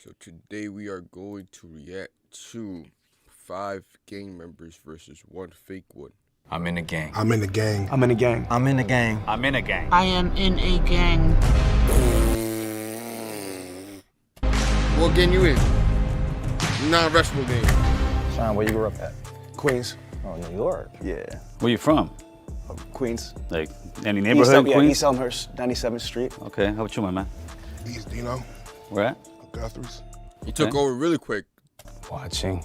So today we are going to react to 5 gang members versus 1 fake one. I'm in a gang. I'm in the gang. I'm in a gang. I'm in a gang. I'm in a gang. I am in a gang. What gang you in? Non-wrestling gang. Sean, where you grew up at? Queens. Oh, New York. Yeah. Where you from? Queens. Like any neighborhood? East Queens? Elmhurst, 97th Street. Okay, how about you, my man? East Dino. Where at? Guthrie's. He took over really quick. Watching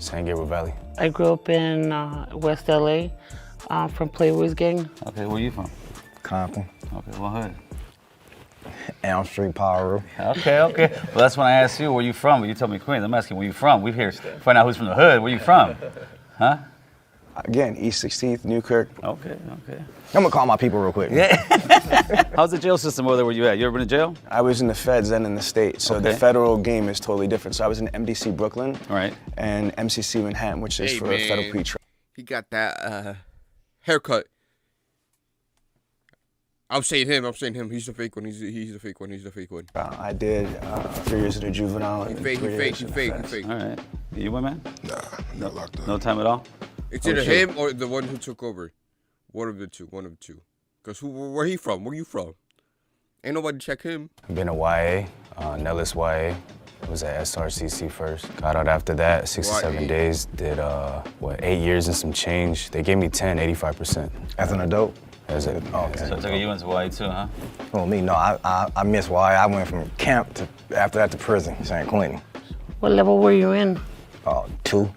San Gabriel Valley. I grew up in West LA from Playboy's gang. Okay, where you from? Compton. Okay, what hood? Elm Street, Power. Okay. Well, that's when I asked you where you from, but you told me Queens. I'm asking where you from. We're here to find out who's from the hood. Where you from? Huh? Again, East 16th, Newkirk. Okay. I'm gonna call my people real quick. Yeah. How's the jail system over there where you at? You ever been to jail? I was in the feds and in the state, so the Okay. federal game is totally different. So I was in MDC Brooklyn All right. and MCC Manhattan, which is Hey, for man. federal pretrial. He got that haircut. I'm saying him. He's the fake one. He's the fake one. I did 3 years in the juvenile. He and fake. 3 years in the feds. All right. You win, man? Nah, I'm not locked up. No time at all? It's either him or the one who took over. One of the two. Cause where he from? Where you from? Ain't nobody check him. I've been a YA, Nellis YA. Was at SRCC first. Got out after that, 67 YA. days. Did 8 years and some change. They gave me 10, 85%. As an adult? As a, okay. So I took you into YA too, huh? Well, me, no, I missed YA. I went from camp to, after that to prison, San Quentin. What level were you in? 2.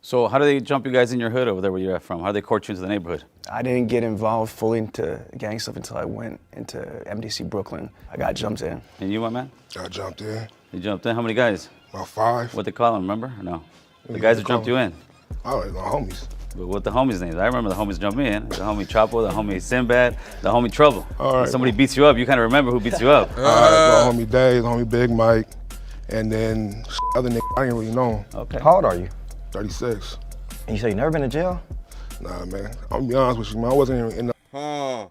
So how do they jump you guys in your hood over there where you're at from? How do they court you into the neighborhood? I didn't get involved fully into gang stuff until I went into MDC Brooklyn. I got jumped in. And you, my man? I jumped in. You jumped in? How many guys? About 5. What they call them, remember? Or no? The Yeah, guys they who jumped call you in. Oh, my homies. But what the homies' names? I remember the homies jumped me in. The homie Chapo, the homie Sinbad, the homie Trouble. All right. When somebody beats you up, you kind of remember who beats you up. All right, the homie Dave, the homie Big Mike, and then other nigga I didn't really know him. Okay. How old are you? 36. And you say you never been to jail? Nah, man. I'm gonna be honest with you, man. I wasn't even in the Huh.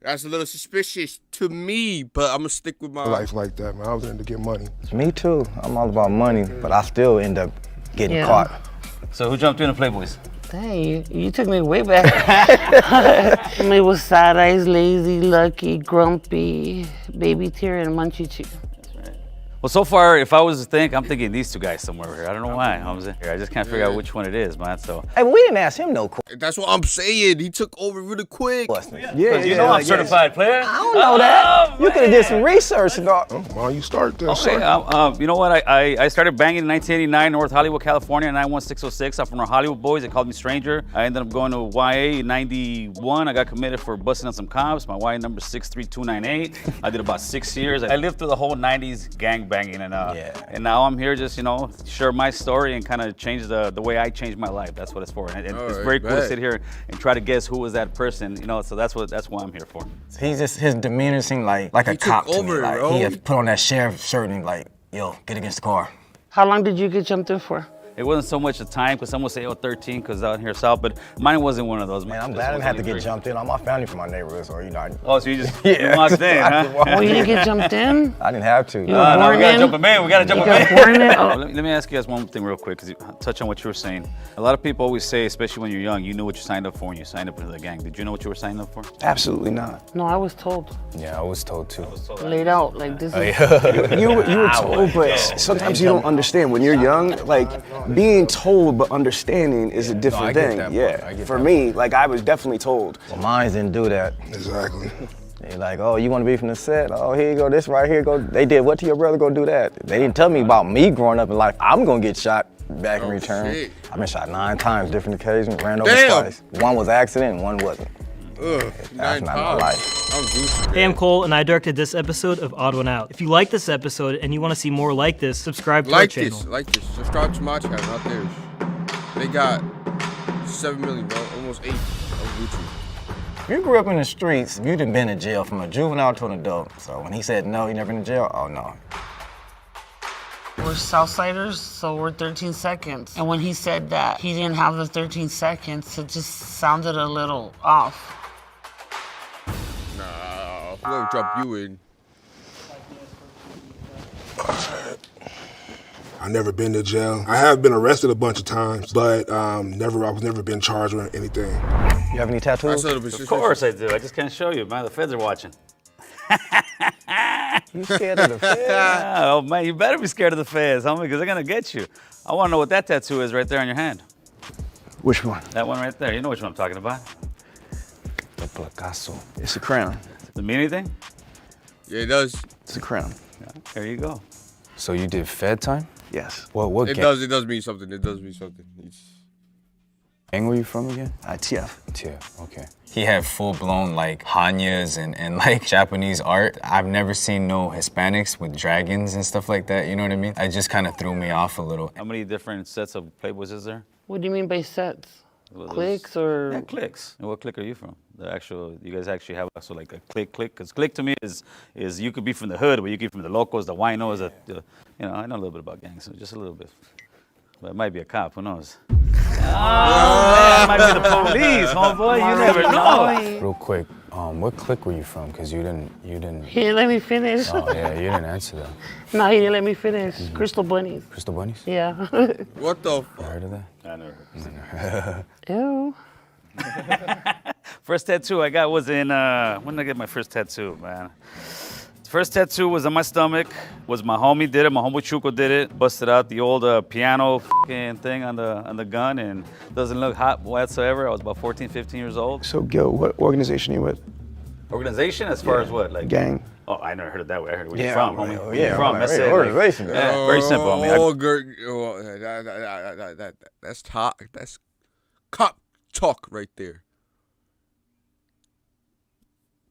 That's a little suspicious to me, but I'm gonna stick with my life like that, man. I was in to get money. Me too. I'm all about money, but I still end up getting Yeah. caught. So who jumped you in the Playboys? Dang, you took me way back. Me was Sad Eyes, Lazy, Lucky, Grumpy, Baby Tear, and Munchie Chew. Well, so far, if I was to think, I'm thinking these two guys somewhere here. I don't know why. I just can't figure out which one it is, man. So, Hey, we didn't ask him no questions. That's what I'm saying. He took over really quick. Yeah, you know I'm certified player. I don't know that. You could have did some research and all. Oh, why don't you start there, Okay, son? you know what? I started banging in 1989, North Hollywood, California, 91606. I'm from the Hollywood boys. They called me Stranger. I ended up going to YA in 91. I got committed for busting on some cops. My YA number 63298. I did about 6 years. I lived through the whole 90s gang banging, and now I'm here just, share my story and kind of change the way I changed my life. That's what it's for. And it's very cool to sit here and try to guess who was that person, so that's why I'm here for. He's just, his demeanor seemed like a He took cop to me. over, Like, bro. he had put on that sheriff shirt and like, yo, get against the car. How long did you get jumped in for? It wasn't so much the time, because some would say, 13, because out here south, but mine wasn't one of those. Man, I'm glad I didn't have to get jumped in. All my family from my neighborhood, so Oh, so you just Yeah. walked in, huh? Oh, you didn't get jumped in? I didn't have to. You No, were we born gotta in? jump him in. We gotta jump You him in. got born in? Oh. Let me ask you guys one thing real quick, because you touch on what you were saying. A lot of people always say, especially when you're young, you knew what you signed up for when you signed up into the gang. Did you know what you were signing up for? Absolutely not. No, I was told. Yeah, I was told too. Laid out, like this is... You were told, but sometimes you don't understand. When you're young, like, being told but understanding is a different I get thing. that part. Yeah. I get For that me, like, I was definitely told. Well, mine didn't do that. Exactly. They like, oh, you want to be from the set? Oh, here you go, this right here. Go. They did what to your brother? Go do that. They didn't tell me about me growing up in life. I'm gonna get shot back in return. shit. I've been shot 9 times, different occasions. Ran over Damn. twice. One was accident, and one wasn't. Ugh, That's 9 not my times. life. I'm juiced. Hey, I'm Cole, and I directed this episode of Odd One Out. If you like this episode and you want to see more like this, subscribe to our channel. Like this. Subscribe to my channel, not theirs. They got 7 million, bro. Almost 8 on YouTube. If you grew up in the streets, you'd have been in jail from a juvenile to an adult. So when he said no, you never been in jail, oh no. We're Southsiders, so we're 13 seconds. And when he said that he didn't have the 13 seconds, it just sounded a little off. Nah, whoever dropped you in. I've never been to jail. I have been arrested a bunch of times, but I was never been charged with anything. You have any tattoos? Of course I do. I just can't show you, man. The feds are watching. You scared of the feds? Oh, man, you better be scared of the feds, homie, because they're going to get you. I want to know what that tattoo is right there on your hand. Which one? That one right there. You know which one I'm talking about. The placazo. It's a crown. Does it mean anything? Yeah, it does. It's a crown. Yeah, there you go. So you did Fed time? Yes. What It gang? does mean something. It does mean something. Gang were you from again? TF. TF, okay. He had full-blown like Hanyas and like Japanese art. I've never seen no Hispanics with dragons and stuff like that, you know what I mean? It just kind of threw me off a little. How many different sets of Playboys is there? What do you mean by sets? Well, Clicks or? Yeah, clicks. And what clique are you from? The actual, you guys actually have also like a clique? Because clique to me is you could be from the hood, but you could be from the locals, the winos, you know, I know a little bit about gangs, so just a little bit. But it might be a cop, who knows? Oh, man, it might be the police, homeboy, you never know. Real quick, what clique were you from? Because you didn't. He didn't let me finish. Oh yeah, you didn't answer that. No, he didn't let me finish. Crystal bunnies. Crystal Bunnies? Yeah. What the? You heard of that? I never heard. Ew. First tattoo I got was in, when did I get my first tattoo, man? First tattoo was on my stomach, was my homie did it, my homie Chuco did it. Busted out the old piano fucking thing on the gun and doesn't look hot whatsoever. I was about 14, 15 years old. So, Gil, what organization are you with? Organization as far as what? Like Gang. Oh, I never heard of that way. I heard where Yeah, you from, right. homie. Oh, Where yeah, you from? right, That's right. it. Organization. Yeah, very simple, homie. Oh, that's talk. That's cop talk right there.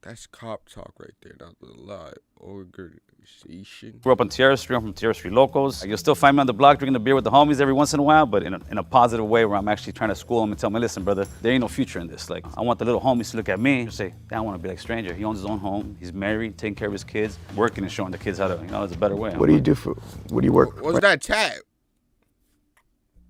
That's cop talk right there. Not a lie. Organization. Grew up on Tierra Street. I'm from Tierra Street Locals. You'll still find me on the block drinking a beer with the homies every once in a while, but in a positive way where I'm actually trying to school them and tell them, listen, brother, there ain't no future in this. Like, I want the little homies to look at me and say, damn, I want to be like Stranger. He owns his own home. He's married, taking care of his kids, working and showing the kids how to, you know, there's a better way. What do you do for, what do you work? What's that tab?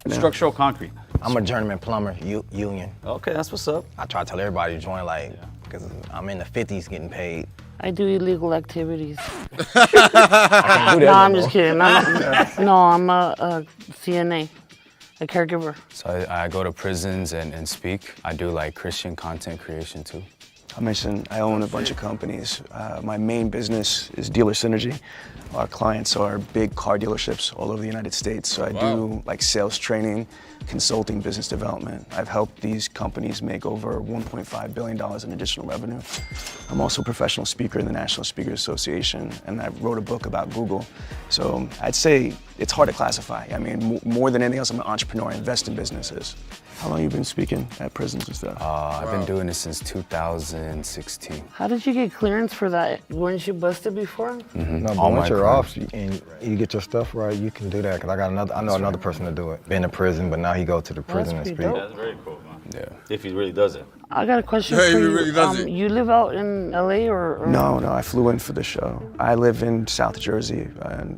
Structural concrete. I'm a journeyman plumber, union. Okay, that's what's up. I try to tell everybody to join, like, because I'm in the 50s getting paid. I do illegal activities. I can't do that No, no I'm more. just kidding. No, I'm a CNA, a caregiver. So I go to prisons and speak. I do like Christian content creation too. I mentioned I own a bunch of companies. My main business is Dealer Synergy. Our clients are big car dealerships all over the United States. So I do like sales training, consulting, business development. I've helped these companies make over $1.5 billion in additional revenue. I'm also a professional speaker in the National Speakers Association, and I wrote a book about Google. So I'd say it's hard to classify. I mean, more than anything else, I'm an entrepreneur. I invest in businesses. How long have you been speaking at prisons and stuff? I've been doing this since 2016. How did you get clearance for that? Weren't you busted before? Mm-hmm. No, but All once my you're crimes. off and you get your stuff right, you can do that. Cause I know another person to do it. Been in prison, but now he go to the prison and pretty speak. dope. That's very cool, man. Yeah. If he really does it. I got a question Hey, for he you. really does it. You live out in LA or? No, I flew in for the show. I live in South Jersey,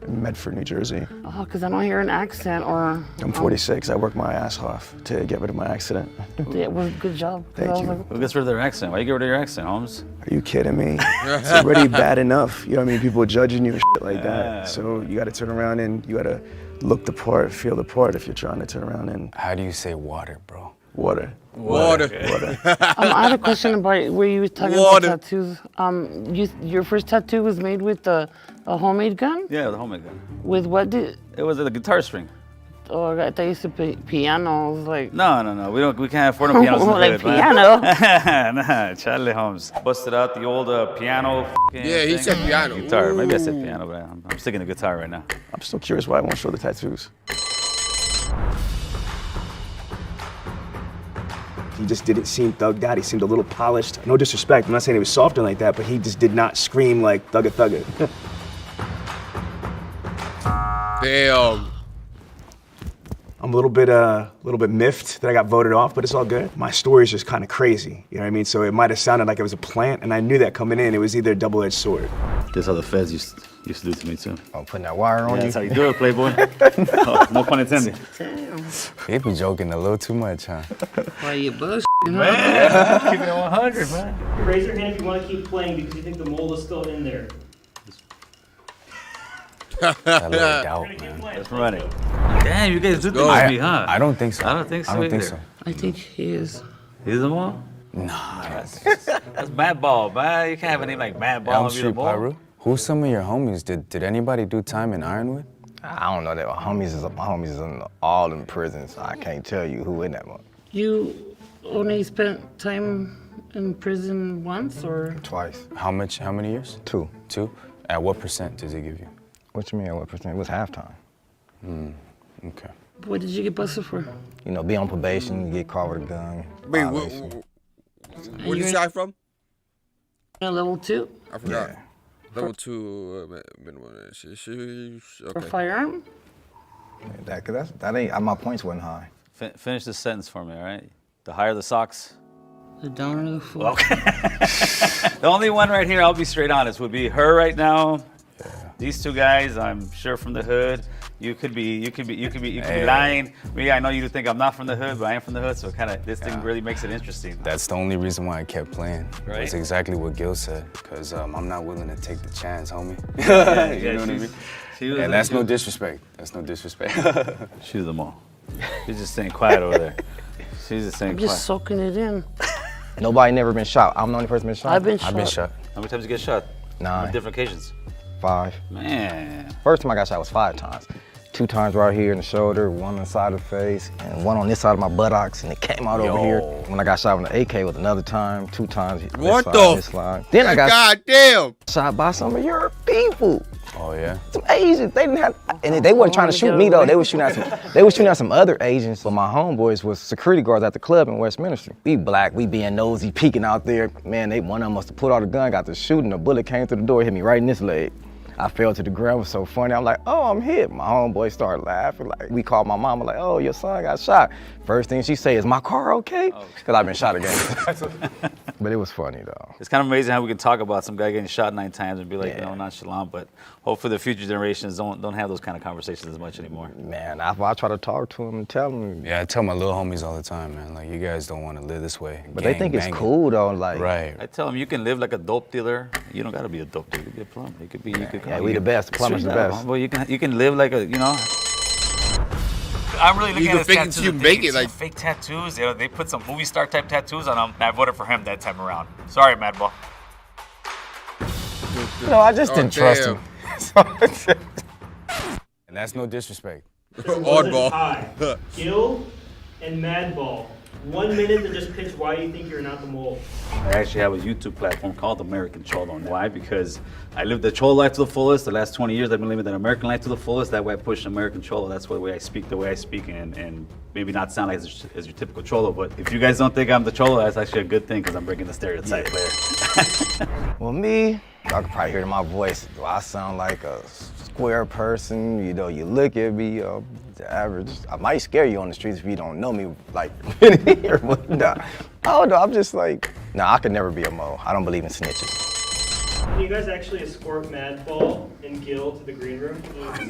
in Medford, New Jersey. Oh, because I don't hear an accent or. I'm 46. I work my ass off to get rid of my accident. Yeah, well, good job. 'Cause Thank I was you. like, Who gets rid of their accent? Why you get rid of your accent, Holmes? Are you kidding me? It's already bad enough. You know what I mean? People judging you and shit like that. So you got to turn around and you got to look the part, feel the part if you're trying to turn around and How do you say water, bro? water. Water. I had a question about where you were talking Water. about tattoos. Your first tattoo was made with a homemade gun? Yeah, the homemade gun. With what did? It was a guitar string. Oh, I thought you said piano. I was like. No. We can't afford no pianos in the Like hood, man. piano. Nah, Charlie Holmes. Busted out the old piano. Yeah, he thing. said piano. Guitar. Maybe I said piano, but I'm sticking to guitar right now. I'm still curious why I won't show the tattoos. He just didn't seem thugged out. He seemed a little polished. No disrespect, I'm not saying he was soft or like that, but he just did not scream like thugga thugga. Damn. I'm a little bit miffed that I got voted off, but it's all good. My story is just kind of crazy, you know what I mean? So it might have sounded like it was a plant, and I knew that coming in. It was either a double-edged sword. This how the feds used to do to me too. I'm putting that wire on Yeah, you. that's how you do it, Playboy. Oh, no pun intended. They be joking a little too much, huh? Why you bush? Keeping it 100, man. Raise your hand if you want to keep playing because you think the mole is still in there. That little doubt, man. Let's run it. Damn, you guys do go. think me, huh? I don't think so. I don't think so I don't think either. so. I think he is. He's the one? Nah. That's Mad Ball, man. You can't have a name like Mad Ball Elm and be the Street ball. Pyro. Who's some of your homies? Did anybody do time in Ironwood? I don't know that. My homies is all in prison, so I can't tell you who in that one. You only spent time in prison once, or? Twice. How many years? 2. 2? At what percent does he give you? What you mean? What percent? It was halftime. Okay. What did you get busted for? You know, be on probation, you get caught with a gun. Wait, violation. where's this guy from? Level 2 I forgot. Yeah. Level 2. for Okay. firearm? That ain't, my points wasn't high. Finish this sentence for me, all right? The higher the socks. The downer the fool. Okay. The only one right here, I'll be straight honest, would be her right now. These two guys, I'm sure from the hood. You could be lying. Me, I know you think I'm not from the hood, but I am from the hood, so this thing really makes it interesting. That's the only reason why I kept playing. Right. That's exactly what Gil said, because I'm not willing to take the chance, homie. Yeah, You know what I mean? She was And that's no disrespect. That's no disrespect. She was them all. She's just staying quiet over there. She's just staying I'm quiet. just soaking it in. Nobody never been shot. I'm the only person been shot. I've been shot. I've been shot. How many times you get shot? 9. On different occasions. 5. Man. First time I got shot was 5 times. 2 times right here in the shoulder, 1 on the side of the face, and 1 on this side of my buttocks, and it came out over here. When I got shot with an AK was another time, 2 times. What this side. Then I got God damn! shot by some of your people. Oh yeah. Some Asians. They didn't have, and they wasn't trying to shoot me though. They was shooting at some other Asians. But my homeboys was security guards at the club in Westminster. We black, we being nosy, peeking out there. Man, one of them must have put out a gun, got to shooting. A bullet came through the door, hit me right in this leg. I fell to the ground. It was so funny. I'm like, oh, I'm hit. My homeboy started laughing. Like, we called my mama, like, oh, your son got shot. First thing she say is, my car okay? Because I've been shot again. But it was funny, though. It's kind of amazing how we can talk about some guy getting shot 9 times and be like, nonchalant, but hopefully the future generations don't have those kind of conversations as much anymore. Man, I try to talk to him and tell him. Yeah, I tell my little homies all the time, man. Like, you guys don't want to live this way. But they think it's cool, though. Like, right. I tell them you can live like a dope dealer. You don't got to be a dope dealer. You can be a plumber. You could be. Yeah, we the best. Plumbers the best. Well, you can live like a, I'm really looking You can at his fake it tattoos. till you make it, like- fake tattoos. You know, they put some movie star type tattoos on them. And I voted for him that time around. Sorry, Madball. No, I just didn't trust him. And that's no disrespect. Oddball. Hi. Gil and Madball. 1 minute to just pitch why you think you're not the mole. I actually have a YouTube platform called American Cholo. Why? Because I lived the Cholo life to the fullest. The last 20 years I've been living that American life to the fullest. That way I push American Cholo. That's the way I speak and maybe not sound like as your typical Cholo. But if you guys don't think I'm the Cholo, that's actually a good thing because I'm breaking the stereotype there. Well, me, y'all can probably hear it in my voice. Do I sound like a square person? You know, you look at me, the average. I might scare you on the streets if you don't know me, like, here, but nah. I don't know, I'm just like, I could never be a mo. I don't believe in snitches. Can you guys actually escort Madball and Gil to the green room?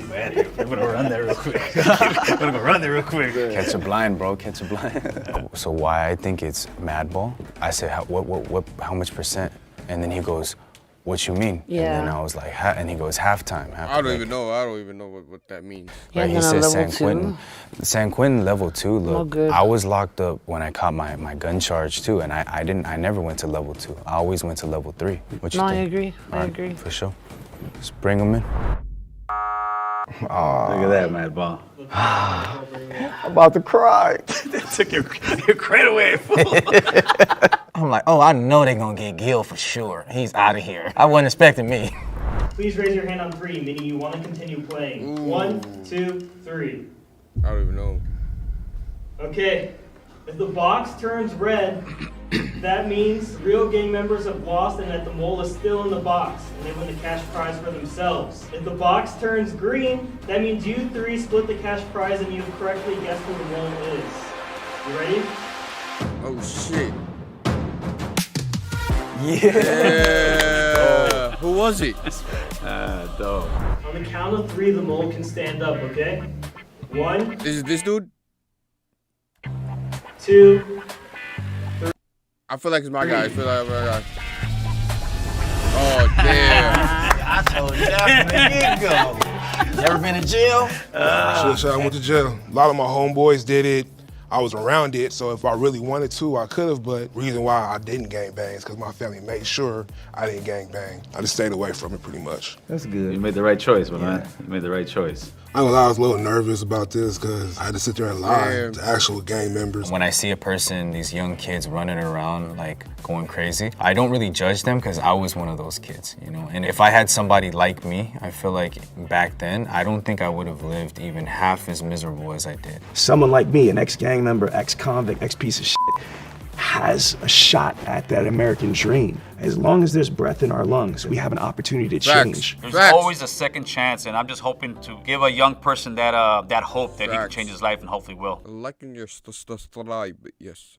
Man, I'm gonna run there real quick. Catch a blind, bro. Catch a blind. So why I think it's Madball? I said, how much percent? And then he goes, what you mean? Yeah. And then I was like, and he goes, halftime. I don't even know. I don't even know what that means. Right, he said San Quentin. San Quentin level 2. Look, good. I was locked up when I caught my gun charge too, and I never went to level 2. I always went to level 3. What you No, think? I agree. All I right, agree. For sure. Just bring them in. Look at that, Madball. I'm about to cry. Took your credit away, fool. I'm like, oh, I know they're gonna get Gil for sure. He's out of here. I wasn't expecting me. Please raise your hand on 3, meaning you want to continue playing. Ooh. 1, 2, 3. I don't even know. Okay. If the box turns red, that means real gang members have lost and that the mole is still in the box, and they win the cash prize for themselves. If the box turns green, that means you 3 split the cash prize and you've correctly guessed who the mole is. You ready? Oh shit. Yeah. Who was it? Dope. On the count of 3, the mole can stand up, okay? 1, Is it this dude? 2, I feel like it's my guy. I feel like it's my guy. Oh damn. I told you that from the get-go. You ever been in jail? Shit, I went to jail. A lot of my homeboys did it. I was around it, so if I really wanted to, I could have, but reason why I didn't gang bang is because my family made sure I didn't gang bang. I just stayed away from it pretty much. That's good. You made the right choice, man. You made the right choice. I was a little nervous about this because I had to sit there and lie to actual gang members. When I see a person, these young kids running around like going crazy, I don't really judge them because I was one of those kids, you know? And if I had somebody like me, I feel like back then, I don't think I would have lived even half as miserable as I did. Someone like me, an ex-gang member, ex-convict, ex-piece of shit, has a shot at that American dream. As long as there's breath in our lungs, we have an opportunity to change. There's always a second chance, and I'm just hoping to give a young person that that hope that he can change his life, and hopefully will. Liking your slide, but yes.